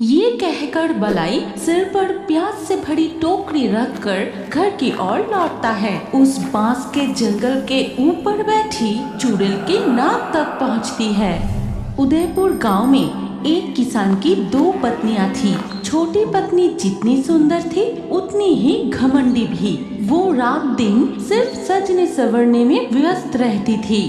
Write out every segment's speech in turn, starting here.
ये कहकर बलाई सिर पर प्याज से भरी टोकरी रखकर घर की ओर लौटता है। उस बांस के जंगल के ऊपर बैठी चुड़ैल की नाक तक पहुंचती है। उदयपुर गांव में एक किसान की 2 पत्नियां थी। छोटी पत्नी जितनी सुंदर थी उतनी ही घमंडी भी। वो रात दिन सिर्फ सजने संवरने में व्यस्त रहती थी।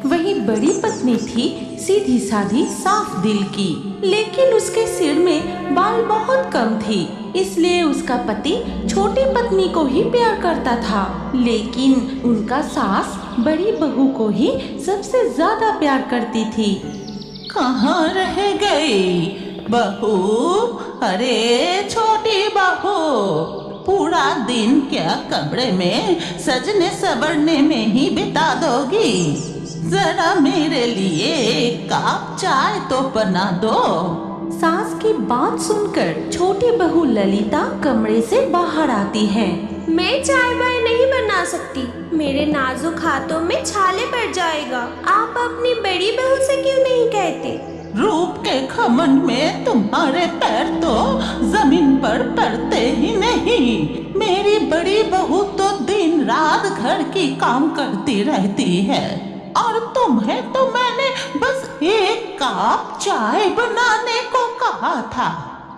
वही बड़ी पत्नी थी सीधी साधी साफ दिल की, लेकिन उसके सिर में बाल बहुत कम थी, इसलिए उसका पति छोटी पत्नी को ही प्यार करता था। लेकिन उनका सास बड़ी बहू को ही सबसे ज्यादा प्यार करती थी। कहाँ रह गई बहू? अरे छोटी बहू, पूरा दिन क्या कमरे में सजने संवरने में ही बिता दोगी? जरा मेरे लिए एक कप चाय तो बना दो। सास की बात सुनकर छोटी बहू ललिता कमरे से बाहर आती है। मैं चाय वाय नहीं बना सकती, मेरे नाजुक हाथों में छाले पड़ जाएगा। आप अपनी बड़ी बहू से क्यों नहीं कहते? रूप के घमंड में तुम्हारे पैर तो जमीन पर पड़ते ही नहीं। मेरी बड़ी बहू तो दिन रात घर की काम करती रहती है, और तुम्हें तो मैंने बस एक कप चाय बनाने को कहा था।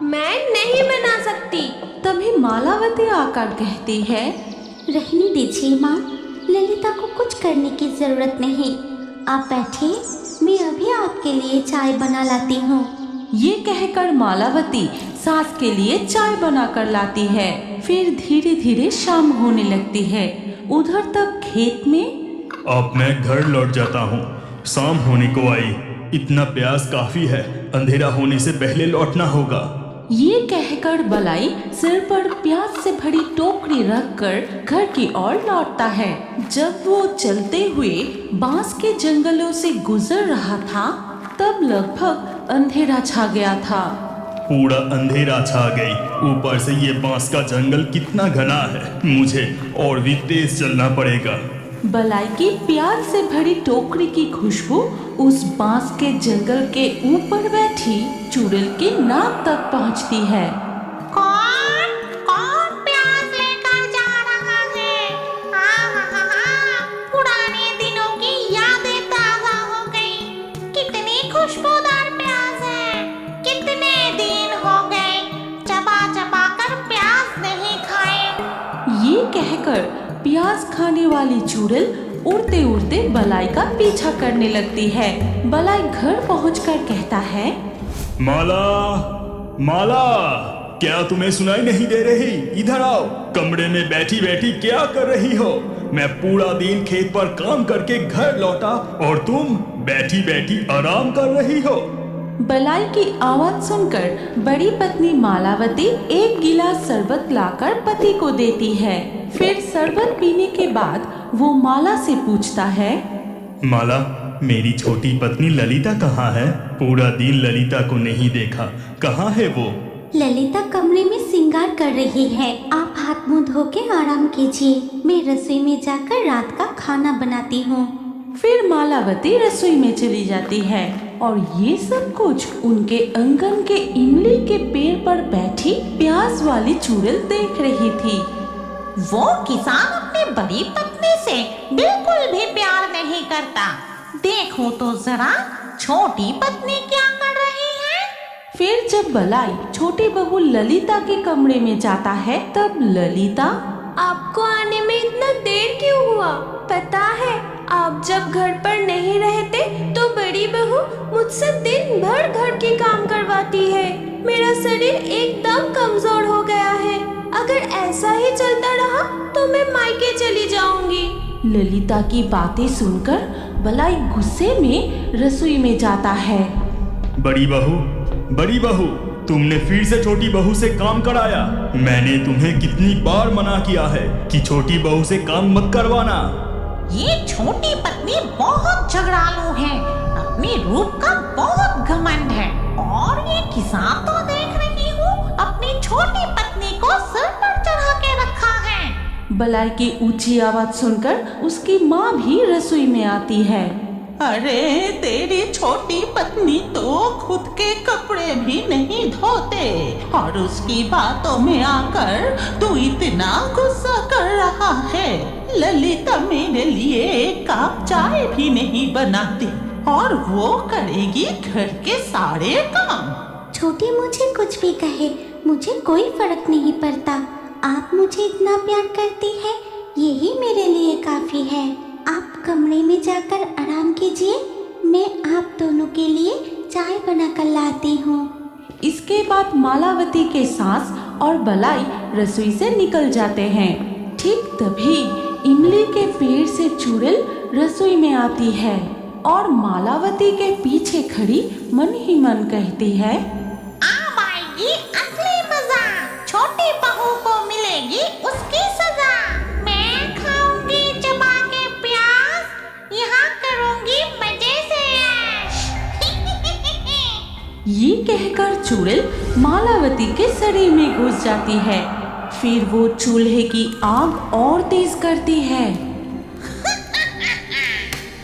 मैं नहीं बना सकती। तभी मालावती आकर कहती है, रहने दीजिए माँ, ललिता को कुछ करने की जरूरत नहीं। आप बैठिए, मैं अभी आपके लिए चाय बना लाती हूँ। ये कहकर मालावती सास के लिए चाय बनाकर लाती है। फिर धीरे धीरे शाम होने लगती है। उधर तक खेत में अब मैं घर लौट जाता हूँ, शाम होने को आई। इतना प्यास काफी है, अंधेरा होने से पहले लौटना होगा। ये कहकर बलाई सिर पर प्याज से भरी टोकरी रखकर घर की ओर लौटता है। जब वो चलते हुए बांस के जंगलों से गुजर रहा था, तब लगभग अंधेरा छा गया था। पूरा अंधेरा छा गई, ऊपर से ये बांस का जंगल कितना घना है। मुझे और भी तेज चलना पड़ेगा। बलाई की प्याज से भरी टोकरी की खुशबू उस बांस के जंगल के ऊपर बैठी चुड़ैल की नाक तक पहुंचती है। कौन कौन प्याज लेकर जा रहा है? पुराने दिनों की यादें ताजा हो गई। कितनी खुशबूदार प्याज है। कितने दिन हो गए चबा चबा कर प्याज नहीं खाए। ये कहकर प्याज खाने वाली चुड़ैल उड़ते उड़ते बलाई का पीछा करने लगती है। बलाई घर पहुंचकर कहता है, माला, माला, क्या तुम्हें सुनाई नहीं दे रही? इधर आओ। कमरे में बैठी बैठी क्या कर रही हो? मैं पूरा दिन खेत पर काम करके घर लौटा और तुम बैठी बैठी आराम कर रही हो। बलाई की आवाज सुनकर बड़ी पत्नी मालावती एक गिलास शरबत लाकर पति को देती है। फिर शरबत पीने के बाद वो माला से पूछता है, माला, मेरी छोटी पत्नी ललिता कहाँ है? पूरा दिन ललिता को नहीं देखा, कहाँ है वो? ललिता कमरे में श्रृंगार कर रही है। आप हाथ मुंह धो के आराम कीजिए, मैं रसोई में जाकर रात का खाना बनाती हूँ। फिर मालावती रसोई में चली जाती है और ये सब कुछ उनके आंगन के इमली के पेड़ पर बैठी प्याज वाली चुड़ैल देख रही थी। वो किसान अपनी बड़ी पत्नी से बिल्कुल भी प्यार नहीं करता। देखो तो जरा छोटी पत्नी क्या कर रही है। फिर जब बलाई छोटी बहू ललिता के कमरे में जाता है, तब ललिता, आपको आने में इतना देर क्यों हुआ? पता है, आप जब घर पर नहीं रहते तो बड़ी बहू मुझसे दिन भर घर के काम करवाती है। मेरा शरीर एकदम कमजोर हो गया है। अगर ऐसा ही चलता रहा तो मैं मायके चली जाऊंगी। ललिता की बातें सुनकर बलाई गुस्से में रसोई में जाता है। बड़ी बहू, तुमने फिर से छोटी बहू से काम कराया। मैंने तुम्हें कितनी बार मना किया है कि छोटी बहू से काम मत करवाना। ये छोटी पत्नी बहुत झगड़ालू है, अपने रूप का बहुत घमंड है। और ये किसान तो देख रही हूँ अपनी छोटी पत्नी को सिर पर चढ़ा के रखा है। बलाई की ऊंची आवाज सुनकर उसकी माँ भी रसोई में आती है। अरे तेरी छोटी पत्नी तो खुद के कपड़े भी नहीं धोते और उसकी बातों में आकर तू इतना गुस्सा कर रहा है। ललिता मेरे लिए एक कप चाय भी नहीं बनाती और वो करेगी घर के सारे काम। छोटी मुझे कुछ भी कहे, मुझे कोई फर्क नहीं पड़ता। आप मुझे इतना प्यार करती है, यही मेरे लिए काफी है। आप कमरे में जाकर आराम कीजिए, मैं आप दोनों के लिए चाय बनाकर लाती हूँ। इसके बाद मालावती के सास और बलाई रसोई से निकल जाते हैं। ठीक तभी इमली के पेड़ से चुड़ैल रसोई में आती है और मालावती के पीछे खड़ी मन ही मन कहती है, अब आएगी असली मजा, छोटी बहू को मिलेगी उसकी सजा। मैं खाऊंगी चबा के प्याज, यहाँ करूंगी मजे से ऐश। ये कहकर चुड़ैल मालावती के शरीर में घुस जाती है। फिर वो चूल्हे की आग और तेज करती है।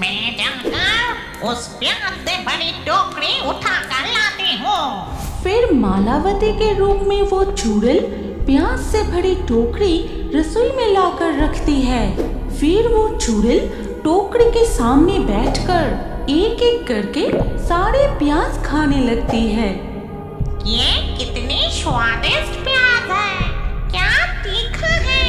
मैं जाकर उस प्याज से बड़ी टोकरी उठा कर लाती हूँ। फिर मालावती के रूप में वो चुड़ैल प्याज से भरी टोकरी रसोई में लाकर रखती है। फिर वो चुड़ैल टोकरी के सामने बैठकर एक एक करके सारे प्याज खाने लगती है। ये कितनी स्वादिष्ट प्याज है, क्या तीखा है।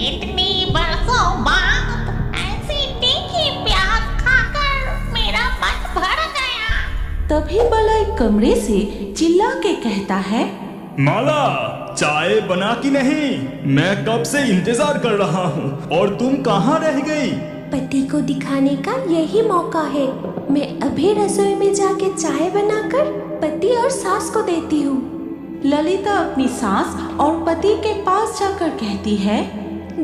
इतनी बरसों बाद ऐसी तीखी प्याज खाकर मेरा मन भर गया। तभी बलाई कमरे से चिल्ला के कहता है, माला, चाय बना कि नहीं? मैं कब से इंतजार कर रहा हूँ और तुम कहाँ रह गई? पति को दिखाने का यही मौका है। मैं अभी रसोई में जाके चाय बनाकर पति और सास को देती हूँ। ललिता अपनी सास और पति के पास जाकर कहती है,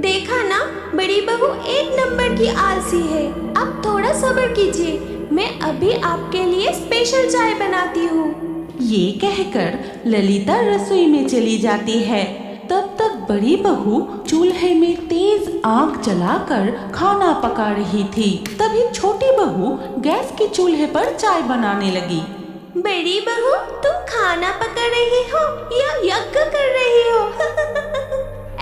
देखा ना, बड़ी बहू एक नंबर की आलसी है। अब थोड़ा सब्र कीजिए, मैं अभी आपके लिए स्पेशल चाय बनाती हूँ। ये कहकर ललिता रसोई में चली जाती है। तब तक बड़ी बहू चूल्हे में तेज आग जलाकर खाना पका रही थी। तभी छोटी बहू गैस के चूल्हे पर चाय बनाने लगी। बड़ी बहू, तुम खाना पका रही हो या यज्ञ कर रही हो?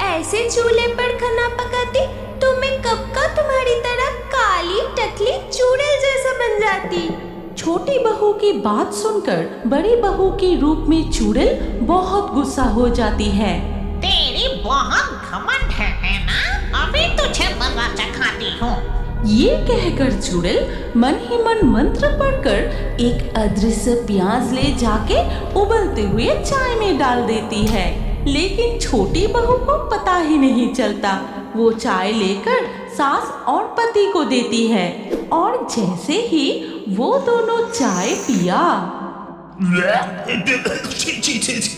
ऐसे चूल्हे पर खाना पकाती तो मैं कब का तुम्हारी तरह काली टकली चुड़ैल जैसा बन जाती। छोटी बहू की बात सुनकर बड़ी बहू के रूप में चुड़ैल बहुत गुस्सा हो जाती है। तेरी बहुत घमंड है ना, अभी तुझे मजा चखाती हूँ। ये कहकर चुड़ैल मन ही मन मंत्र पढ़कर एक अदृश्य प्याज ले जाके उबलते हुए चाय में डाल देती है। लेकिन छोटी बहू को पता ही नहीं चलता। वो चाय लेकर सास और पति को देती है और जैसे ही वो दोनों चाय पिया,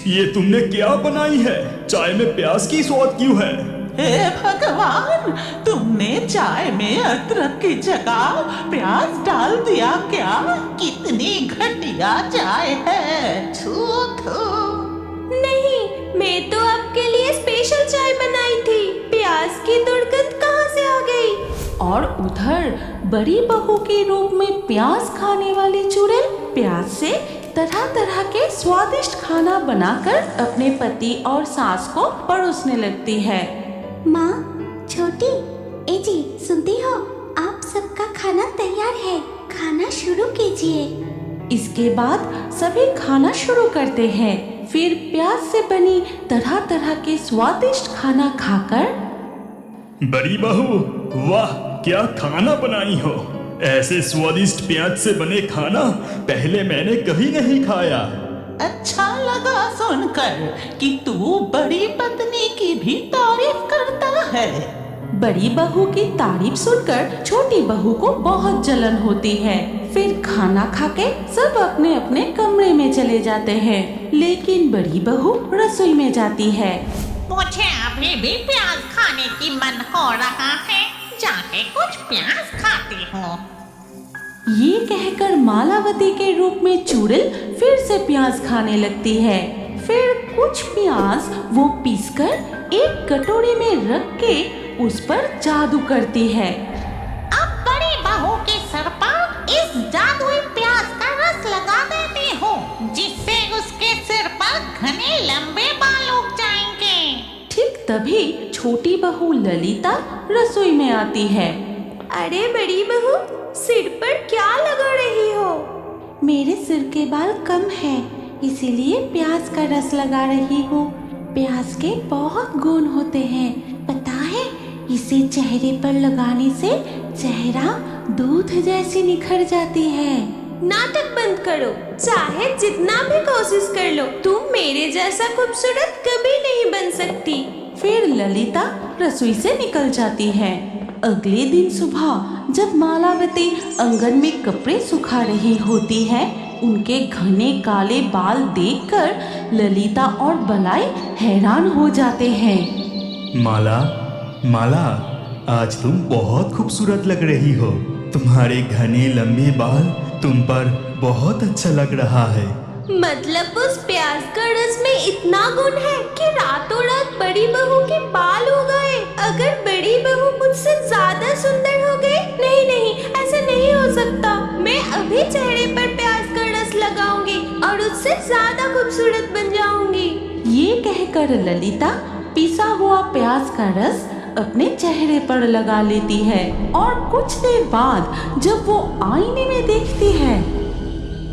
ये तुमने क्या बनाई है? चाय में प्याज की स्वाद क्यों है? हे भगवान, तुमने चाय में अदरक की जगह प्याज डाल दिया क्या? कितनी घटिया चाय है। थू थू। नहीं, मैं तो आपके लिए स्पेशल चाय बनाई थी। प्याज की दुर्गंध कहाँ से आ गई? और उधर बड़ी बहू के रूप में प्याज खाने वाली चुड़ैल प्याज से तरह तरह के स्वादिष्ट खाना बनाकर अपने पति और सास को परोसने लगती है। माँ, छोटी, ए जी, सुनती हो? आप सबका खाना तैयार है, खाना शुरू कीजिए। इसके बाद सभी खाना शुरू करते हैं। फिर प्याज से बनी तरह तरह के स्वादिष्ट खाना खाकर, बड़ी बहू, वाह क्या खाना बनाई हो। ऐसे स्वादिष्ट प्याज से बने खाना पहले मैंने कभी नहीं खाया। अच्छा लगा सुनकर कि तू बड़ी पत्नी की भी तारीफ करता है। बड़ी बहू की तारीफ सुनकर छोटी बहू को बहुत जलन होती है। फिर खाना खाके सब अपने अपने कमरे में चले जाते हैं। लेकिन बड़ी बहू रसोई में जाती है। मुझे अभी भी प्याज खाने की मन हो रहा है, जाके कुछ प्याज खाती हूँ। ये कहकर मालावती के रूप में चुड़ैल फिर से प्याज खाने लगती है। फिर कुछ प्याज वो पीसकर एक कटोरी में रख के उस पर जादू करती है। अब बड़ी बहू के सर पर इस जिससे उसके सिर पर घने लंबे बाल उग जाएंगे। ठीक तभी छोटी बहू ललिता रसोई में आती है। अरे बड़ी बहू, सिर पर क्या लगा रही हो? मेरे सिर के बाल कम हैं, इसीलिए प्याज का रस लगा रही हूँ। प्याज के बहुत गुण होते हैं, पता है? इसे चेहरे पर लगाने से चेहरा दूध जैसी निखर जाती है। नाटक बंद करो, चाहे जितना भी कोशिश कर लो, तुम मेरे जैसा खूबसूरत कभी नहीं बन सकती। फिर ललिता रसोई से निकल जाती है। अगले दिन सुबह जब मालावती आंगन में कपड़े सुखा रही होती है, उनके घने काले बाल देखकर ललिता और बलाई हैरान हो जाते हैं। माला, माला, आज तुम बहुत खूबसूरत लग रही हो। तुम्हारे घने लंबे बाल तुम पर बहुत अच्छा लग रहा है। मतलब उस प्याज का रस में इतना गुण है कि रातों रात बड़ी बहू के बाल हो गए। अगर बड़ी बहू मुझसे ज्यादा सुंदर हो गई, नहीं नहीं, ऐसा नहीं हो सकता। मैं अभी चेहरे पर प्याज का रस लगाऊंगी और उससे ज्यादा खूबसूरत बन जाऊंगी। ये कहकर ललिता पिसा हुआ प्याज का रस अपने चेहरे पर लगा लेती है और कुछ देर बाद जब वो आईने में देखती है,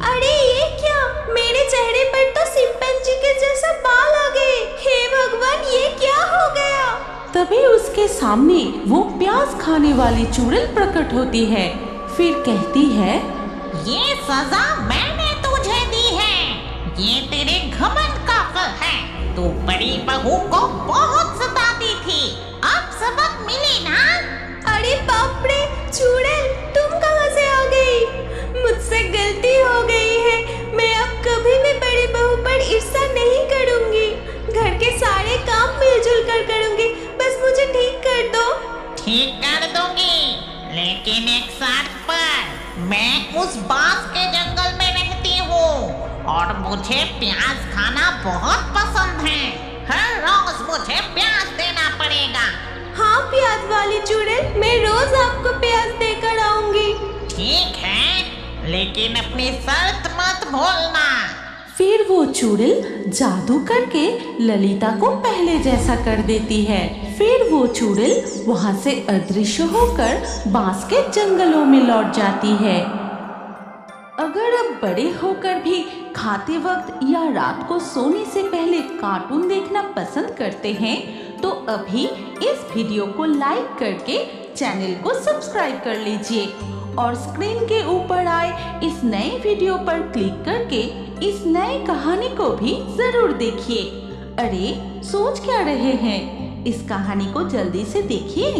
अरे ये क्या, मेरे चेहरे पर तो चिंपैंजी के जैसा बाल आ गए। हे भगवान, ये क्या हो गया? तभी उसके सामने वो प्याज खाने वाली चुड़ैल प्रकट होती है। फिर कहती है, ये सजा मैंने तुझे दी है। ये तेरे घमंड का फल है। तू बड़ी बहू को बहुत सताती थी, अब सबक मिली ना? अरे बाप रे, चुड़ैल तुम कहाँ से आ गई? मुझसे गलती हो गई है। मैं अब कभी भी बड़ी बहू पर ईर्ष्या नहीं करूंगी। घर के सारे काम मिलजुल कर करूंगी, बस मुझे ठीक कर दो। ठीक कर दूंगी, लेकिन एक शर्त पर। मैं उस बांस के जंगल में रहती हूँ और मुझे प्याज खाना बहुत पसंद है। हर रोज मुझे प्याज देना पड़ेगा। हाँ प्याज वाली चुड़ैल, मैं रोज आपको प्याज देकर आऊंगी। ठीक है, लेकिन अपनी शर्त मत भूलना। फिर वो चुड़ैल जादू करके ललिता को पहले जैसा कर देती है। फिर वो चुड़ैल वहाँ से अदृश्य होकर बांस के जंगलों में लौट जाती है। अगर अब बड़े होकर भी खाते वक्त या रात को सोने से पहले कार्टून देखना पसंद करते हैं, तो अभी इस वीडियो को लाइक करके चैनल को सब्सक्राइब कर लीजिए और स्क्रीन के ऊपर आए इस नए वीडियो पर क्लिक करके इस नई कहानी को भी जरूर देखिए। अरे सोच क्या रहे हैं, इस कहानी को जल्दी से देखिए।